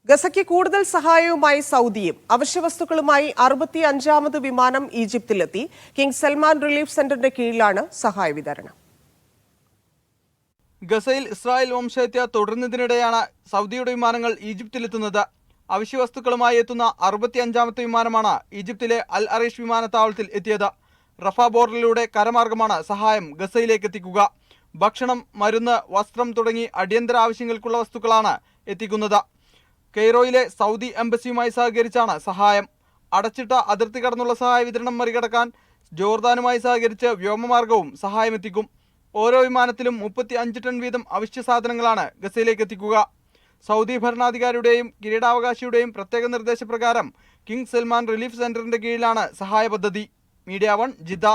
ഗസയ്ക്ക് കൂടുതൽ സഹായവുമായി സൗദിയും അവശ്യവസ്തുക്കളുമായി 65ാമത് വിമാനം ഈജിപ്തിലെത്തി. കിങ് സൽമാൻ റിലീഫ് സെന്ററിന്റെ കീഴിലാണ് സഹായ വിതരണം. ഗസയിൽ ഇസ്രായേൽ വംശഹത്യ തുടരുന്നതിനിടെയാണ് സൗദിയുടെ വിമാനങ്ങൾ ഈജിപ്തിലെത്തുന്നത്. അവശ്യവസ്തുക്കളുമായി എത്തുന്ന 65ാമത്തെ വിമാനമാണ് ഈജിപ്തിലെ അൽ അറീഷ് വിമാനത്താവളത്തിൽ എത്തിയത്. റഫ ബോർഡറിലൂടെ കരമാർഗമാണ് സഹായം ഗസയിലേക്ക് എത്തിക്കുക. ഭക്ഷണം, മരുന്ന്, വസ്ത്രം തുടങ്ങി അടിയന്തര ആവശ്യങ്ങൾക്കുള്ള വസ്തുക്കളാണ് എത്തിക്കുന്നത്. കെയ്റോയിലെ സൗദി എംബസിയുമായി സഹകരിച്ചാണ് സഹായം. അടച്ചിട്ട അതിർത്തി കടന്നുള്ള സഹായ വിതരണം മറികടക്കാൻ ജോർദാനുമായി സഹകരിച്ച് വ്യോമമാർഗവും സഹായമെത്തിക്കും. ഓരോ വിമാനത്തിലും 35 ടൺ വീതം അവശ്യ സാധനങ്ങളാണ് ഗസയിലേക്ക് എത്തിക്കുക. സൗദി ഭരണാധികാരിയുടെയും കിരീടാവകാശിയുടെയും പ്രത്യേക നിർദ്ദേശപ്രകാരം കിങ് സൽമാൻ റിലീഫ് സെന്ററിന്റെ കീഴിലാണ് സഹായ പദ്ധതി. Media 1 Jeddah.